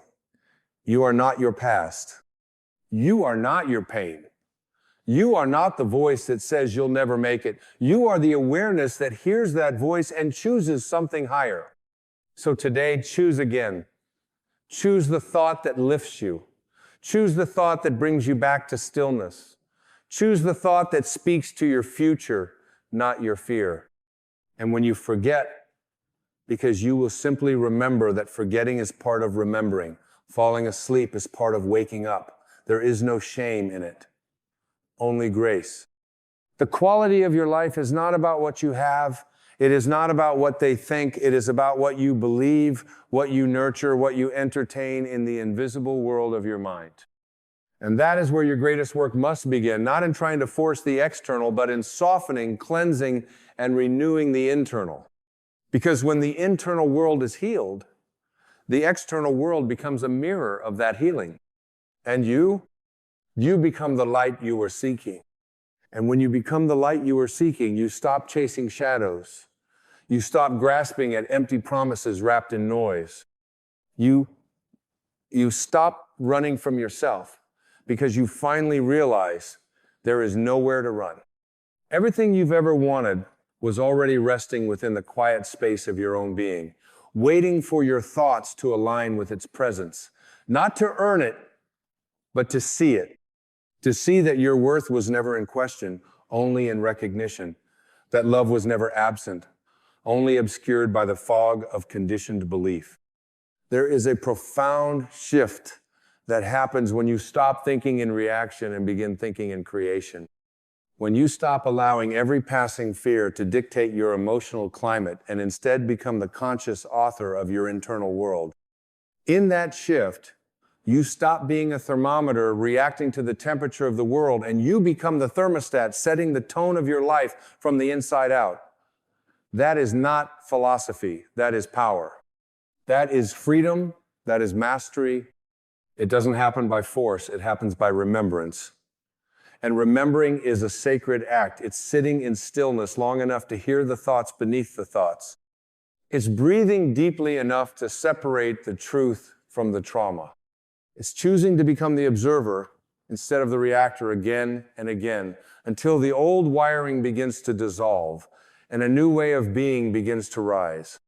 You are not your past. You are not your pain. You are not the voice that says you'll never make it. You are the awareness that hears that voice and chooses something higher. So today, choose again. Choose the thought that lifts you. Choose the thought that brings you back to stillness. Choose the thought that speaks to your future, not your fear. And when you forget, because you will simply remember that forgetting is part of remembering. Falling asleep is part of waking up. There is no shame in it, only grace. The quality of your life is not about what you have. It is not about what they think. It is about what you believe, what you nurture, what you entertain in the invisible world of your mind. And that is where your greatest work must begin, not in trying to force the external, but in softening, cleansing, and renewing the internal. Because when the internal world is healed, the external world becomes a mirror of that healing. And you become the light you were seeking. And when you become the light you were seeking, you stop chasing shadows. You stop grasping at empty promises wrapped in noise. You stop running from yourself because you finally realize there is nowhere to run. Everything you've ever wanted was already resting within the quiet space of your own being, waiting for your thoughts to align with its presence, not to earn it, but to see it, to see that your worth was never in question, only in recognition, that love was never absent, only obscured by the fog of conditioned belief. There is a profound shift that happens when you stop thinking in reaction and begin thinking in creation. When you stop allowing every passing fear to dictate your emotional climate and instead become the conscious author of your internal world. In that shift, you stop being a thermometer reacting to the temperature of the world, and you become the thermostat setting the tone of your life from the inside out. That is not philosophy, that is power. That is freedom, that is mastery. It doesn't happen by force, it happens by remembrance. And remembering is a sacred act. It's sitting in stillness long enough to hear the thoughts beneath the thoughts. It's breathing deeply enough to separate the truth from the trauma. It's choosing to become the observer instead of the reactor again and again until the old wiring begins to dissolve and a new way of being begins to rise.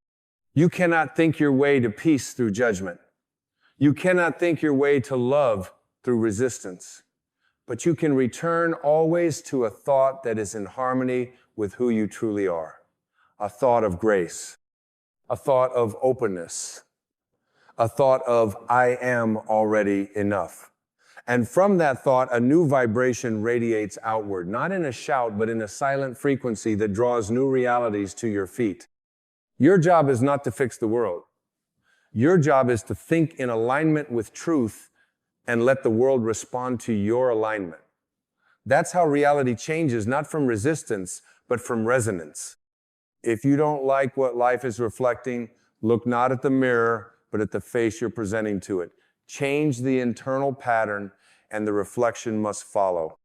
You cannot think your way to peace through judgment. You cannot think your way to love through resistance. But you can return always to a thought that is in harmony with who you truly are. A thought of grace, a thought of openness, a thought of I am already enough. And from that thought, a new vibration radiates outward, not in a shout, but in a silent frequency that draws new realities to your feet. Your job is not to fix the world. Your job is to think in alignment with truth and let the world respond to your alignment. That's how reality changes, not from resistance, but from resonance. If you don't like what life is reflecting, look not at the mirror, but at the face you're presenting to it. Change the internal pattern, and the reflection must follow.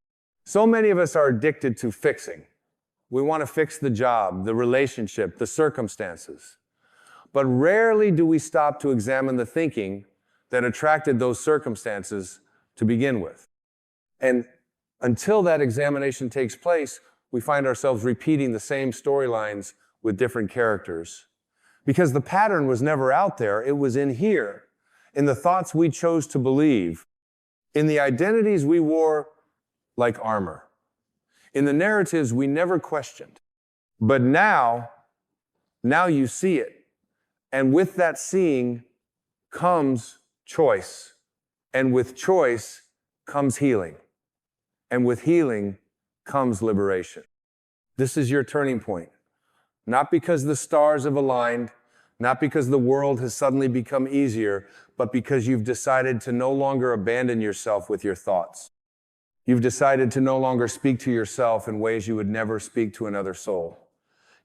So many of us are addicted to fixing. We want to fix the job, the relationship, the circumstances. But rarely do we stop to examine the thinking that attracted those circumstances to begin with. And until that examination takes place, we find ourselves repeating the same storylines with different characters. Because the pattern was never out there, it was in here, in the thoughts we chose to believe, in the identities we wore like armor, in the narratives we never questioned. But now you see it. And with that seeing comes choice. And with choice comes healing. And with healing comes liberation. This is your turning point. Not because the stars have aligned, not because the world has suddenly become easier, but because you've decided to no longer abandon yourself with your thoughts. You've decided to no longer speak to yourself in ways you would never speak to another soul.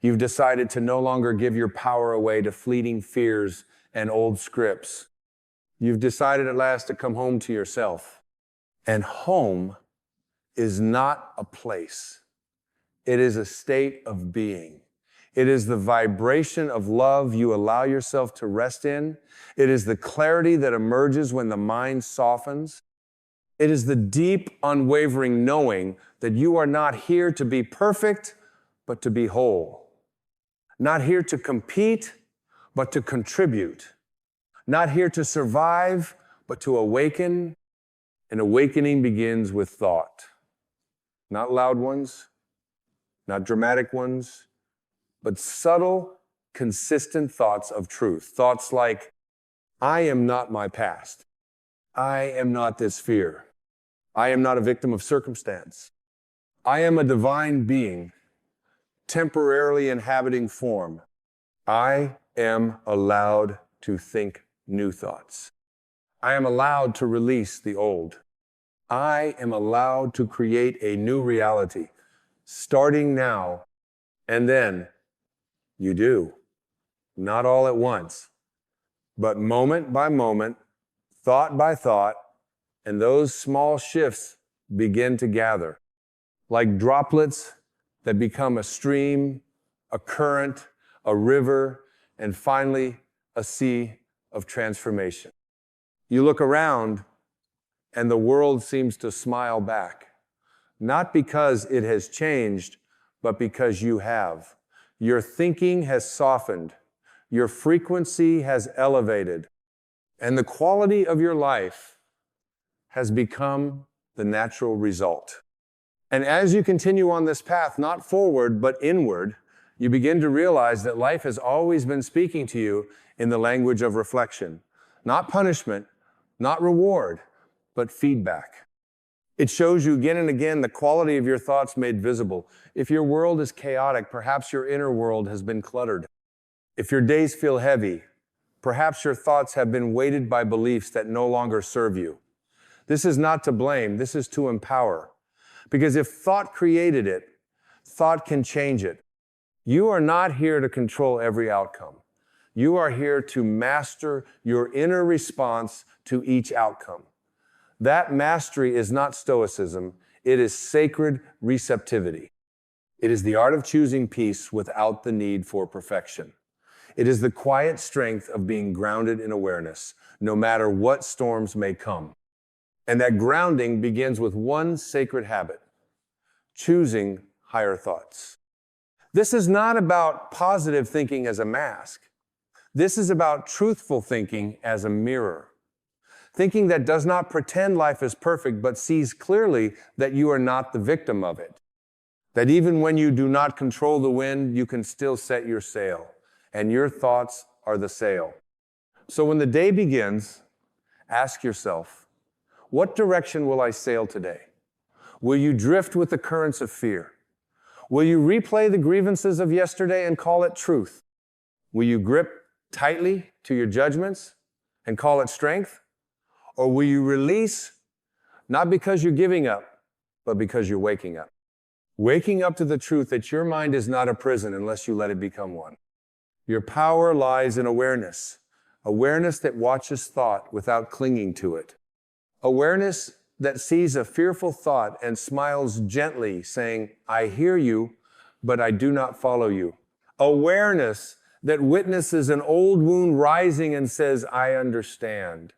You've decided to no longer give your power away to fleeting fears and old scripts. You've decided at last to come home to yourself. And home is not a place. It is a state of being. It is the vibration of love you allow yourself to rest in. It is the clarity that emerges when the mind softens. It is the deep, unwavering knowing that you are not here to be perfect, but to be whole. Not here to compete, but to contribute. Not here to survive, but to awaken. And awakening begins with thought. Not loud ones, not dramatic ones, but subtle, consistent thoughts of truth. Thoughts like, I am not my past. I am not this fear. I am not a victim of circumstance. I am a divine being, temporarily inhabiting form. I am allowed to think new thoughts. I am allowed to release the old. I am allowed to create a new reality, starting now, and then you do. Not all at once, but moment by moment, thought by thought, and those small shifts begin to gather, like droplets that become a stream, a current, a river, and finally a sea of transformation. You look around and the world seems to smile back, not because it has changed, but because you have. Your thinking has softened, your frequency has elevated, and the quality of your life has become the natural result. And as you continue on this path, not forward, but inward, you begin to realize that life has always been speaking to you in the language of reflection. Not punishment, not reward, but feedback. It shows you again and again the quality of your thoughts made visible. If your world is chaotic, perhaps your inner world has been cluttered. If your days feel heavy, perhaps your thoughts have been weighted by beliefs that no longer serve you. This is not to blame, this is to empower. Because if thought created it, thought can change it. You are not here to control every outcome. You are here to master your inner response to each outcome. That mastery is not stoicism, it is sacred receptivity. It is the art of choosing peace without the need for perfection. It is the quiet strength of being grounded in awareness, no matter what storms may come. And that grounding begins with one sacred habit: choosing higher thoughts. This is not about positive thinking as a mask. This is about truthful thinking as a mirror. Thinking that does not pretend life is perfect, but sees clearly that you are not the victim of it. That even when you do not control the wind, you can still set your sail, and your thoughts are the sail. So when the day begins, ask yourself, what direction will I sail today? Will you drift with the currents of fear? Will you replay the grievances of yesterday and call it truth? Will you grip tightly to your judgments and call it strength? Or will you release, not because you're giving up, but because you're waking up? Waking up to the truth that your mind is not a prison unless you let it become one. Your power lies in awareness. Awareness that watches thought without clinging to it. Awareness that sees a fearful thought and smiles gently, saying, I hear you, but I do not follow you. Awareness that witnesses an old wound rising and says, I understand.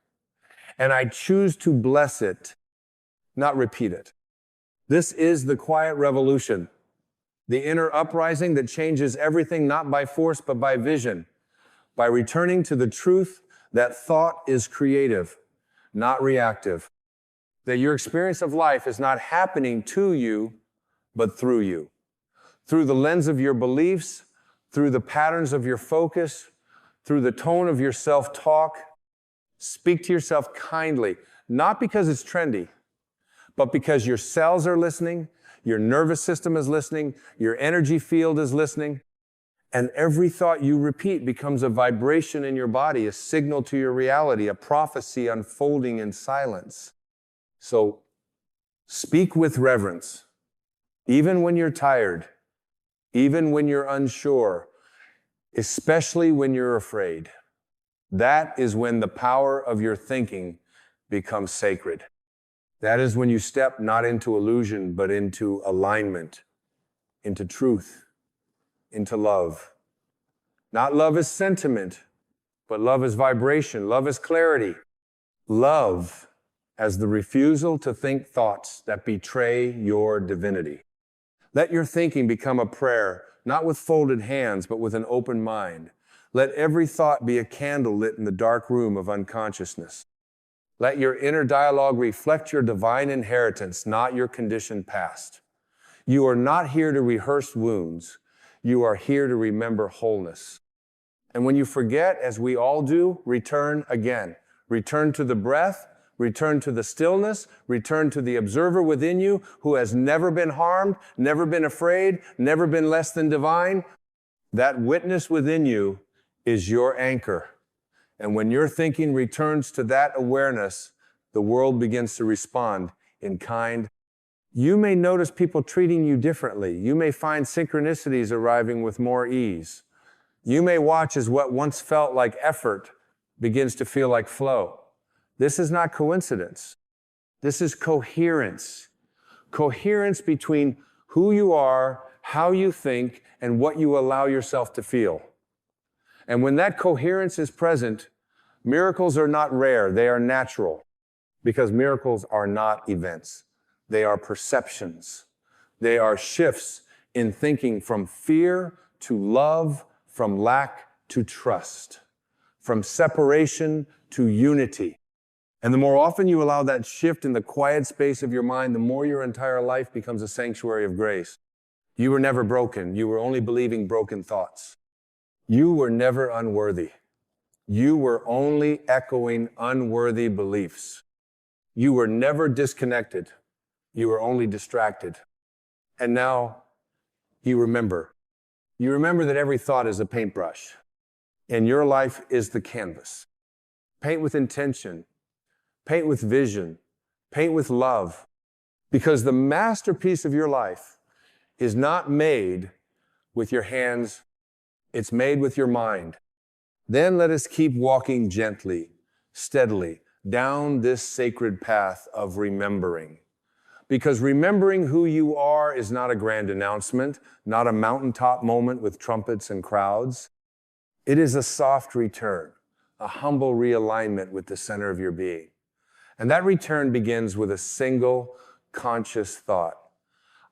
And I choose to bless it, not repeat it. This is the quiet revolution, the inner uprising that changes everything not by force but by vision, by returning to the truth that thought is creative, not reactive, that your experience of life is not happening to you, but through you, through the lens of your beliefs, through the patterns of your focus, through the tone of your self-talk. Speak to yourself kindly, not because it's trendy, but because your cells are listening, your nervous system is listening, your energy field is listening, and every thought you repeat becomes a vibration in your body, a signal to your reality, a prophecy unfolding in silence. So speak with reverence, even when you're tired, even when you're unsure, especially when you're afraid. That is when the power of your thinking becomes sacred. That is when you step not into illusion, but into alignment, into truth, into love. Not love as sentiment, but love as vibration, love as clarity, love as the refusal to think thoughts that betray your divinity. Let your thinking become a prayer, not with folded hands, but with an open mind. Let every thought be a candle lit in the dark room of unconsciousness. Let your inner dialogue reflect your divine inheritance, not your conditioned past. You are not here to rehearse wounds. You are here to remember wholeness. And when you forget, as we all do, return again. Return to the breath, return to the stillness, return to the observer within you who has never been harmed, never been afraid, never been less than divine. That witness within you is your anchor. And when your thinking returns to that awareness, the world begins to respond in kind. You may notice people treating you differently. You may find synchronicities arriving with more ease. You may watch as what once felt like effort begins to feel like flow. This is not coincidence. This is coherence. Coherence between who you are, how you think, and what you allow yourself to feel. And when that coherence is present, miracles are not rare, they are natural, because miracles are not events. They are perceptions. They are shifts in thinking from fear to love, from lack to trust, from separation to unity. And the more often you allow that shift in the quiet space of your mind, the more your entire life becomes a sanctuary of grace. You were never broken. You were only believing broken thoughts. You were never unworthy. You were only echoing unworthy beliefs. You were never disconnected. You were only distracted. And now you remember. You remember that every thought is a paintbrush, and your life is the canvas. Paint with intention. Paint with vision. Paint with love. Because the masterpiece of your life is not made with your hands, it's made with your mind. Then let us keep walking gently, steadily, down this sacred path of remembering. Because remembering who you are is not a grand announcement, not a mountaintop moment with trumpets and crowds. It is a soft return, a humble realignment with the center of your being. And that return begins with a single conscious thought.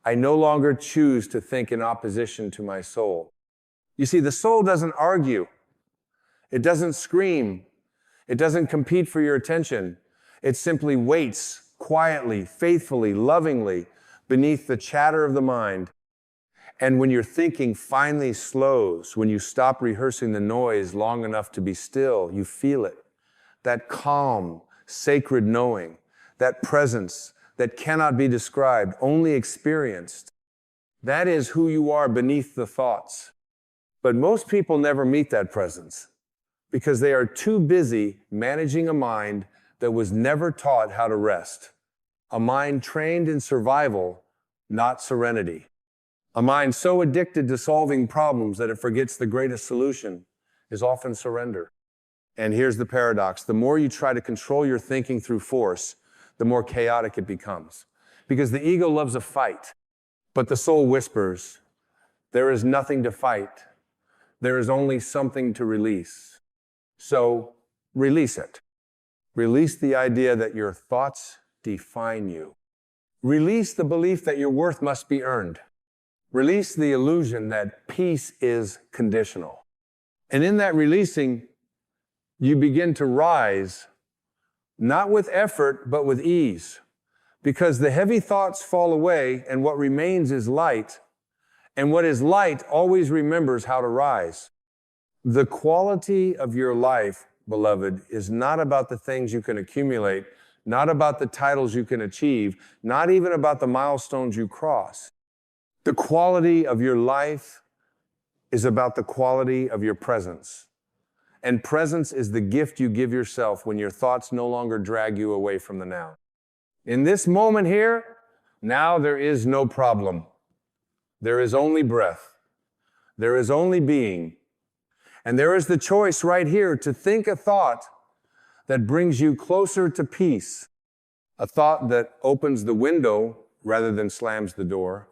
I no longer choose to think in opposition to my soul. You see, the soul doesn't argue. It doesn't scream. It doesn't compete for your attention. It simply waits quietly, faithfully, lovingly beneath the chatter of the mind. And when your thinking finally slows, when you stop rehearsing the noise long enough to be still, you feel it. That calm, sacred knowing, that presence that cannot be described, only experienced. That is who you are beneath the thoughts. But most people never meet that presence because they are too busy managing a mind that was never taught how to rest. A mind trained in survival, not serenity. A mind so addicted to solving problems that it forgets the greatest solution is often surrender. And here's the paradox. The more you try to control your thinking through force, the more chaotic it becomes. Because the ego loves a fight, but the soul whispers, there is nothing to fight. There is only something to release. So release it. Release the idea that your thoughts define you. Release the belief that your worth must be earned. Release the illusion that peace is conditional. And in that releasing, you begin to rise, not with effort, but with ease. Because the heavy thoughts fall away, and what remains is light. And what is light always remembers how to rise. The quality of your life, beloved, is not about the things you can accumulate, not about the titles you can achieve, not even about the milestones you cross. The quality of your life is about the quality of your presence. And presence is the gift you give yourself when your thoughts no longer drag you away from the now. In this moment here, now there is no problem. There is only breath. There is only being. And there is the choice right here to think a thought that brings you closer to peace. A thought that opens the window rather than slams the door.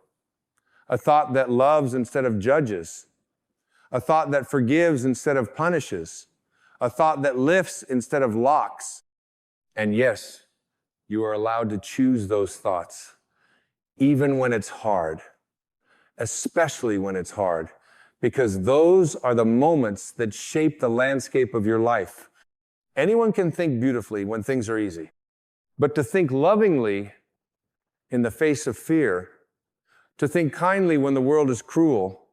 A thought that loves instead of judges. A thought that forgives instead of punishes. A thought that lifts instead of locks. And yes, You are allowed to choose those thoughts, even when it's hard, especially when it's hard, because those are the moments that shape the landscape of your life. Anyone can think beautifully when things are easy, but to think lovingly in the face of fear, to think kindly when the world is cruel,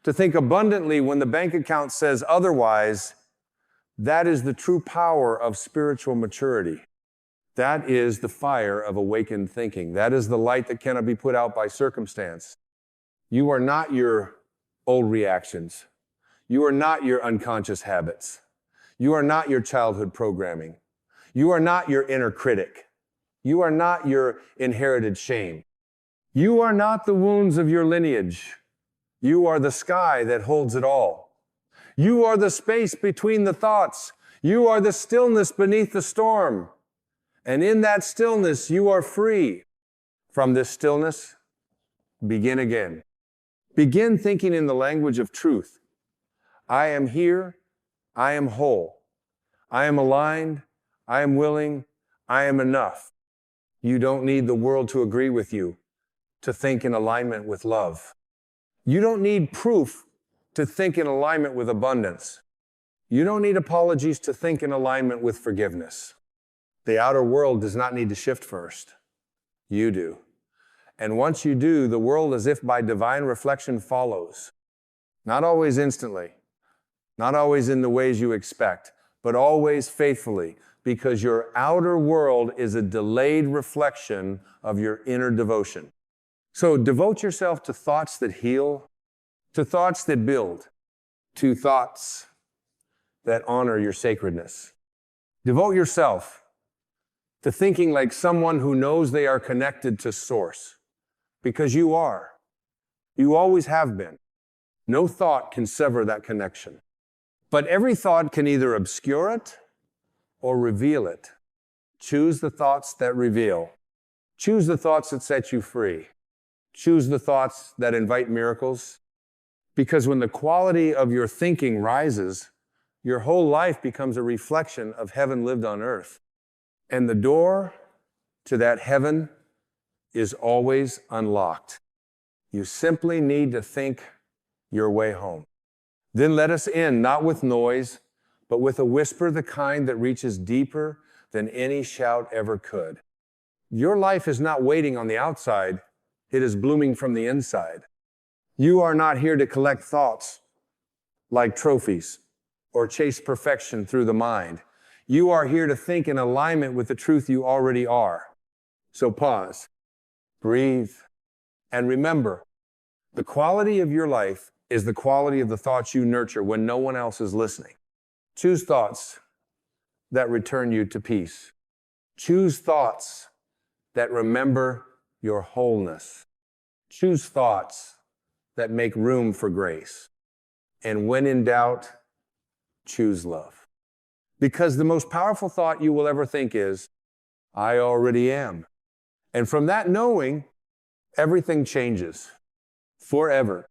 to think abundantly when the bank account says otherwise, that is the true power of spiritual maturity. That is the fire of awakened thinking. That is the light that cannot be put out by circumstance. You are not your old reactions. You are not your unconscious habits. You are not your childhood programming. You are not your inner critic. You are not your inherited shame. You are not the wounds of your lineage. You are the sky that holds it all. You are the space between the thoughts. You are the stillness beneath the storm. And in that stillness, you are free. From this stillness, begin again. Begin thinking in the language of truth. I am here. I am whole. I am aligned. I am willing. I am enough. You don't need the world to agree with you to think in alignment with love. You don't need proof to think in alignment with abundance. You don't need apologies to think in alignment with forgiveness. The outer world does not need to shift first. You do. And once you do, the world, as if by divine reflection, follows. Not always instantly, not always in the ways you expect, but always faithfully, because your outer world is a delayed reflection of your inner devotion. So devote yourself to thoughts that heal, to thoughts that build, to thoughts that honor your sacredness. Devote yourself to thinking like someone who knows they are connected to Source, because you are. You always have been. No thought can sever that connection. But every thought can either obscure it or reveal it. Choose the thoughts that reveal. Choose the thoughts that set you free. Choose the thoughts that invite miracles. Because when the quality of your thinking rises, your whole life becomes a reflection of heaven lived on earth. And the door to that heaven is always unlocked. You simply need to think your way home. Then let us in, not with noise, but with a whisper, the kind that reaches deeper than any shout ever could. Your life is not waiting on the outside. It is blooming from the inside. You are not here to collect thoughts like trophies or chase perfection through the mind. You are here to think in alignment with the truth you already are. So pause, breathe, and remember, the quality of your life is the quality of the thoughts you nurture when no one else is listening. Choose thoughts that return you to peace. Choose thoughts that remember your wholeness. Choose thoughts that make room for grace. And when in doubt, choose love. Because the most powerful thought you will ever think is, I already am. And from that knowing, everything changes forever.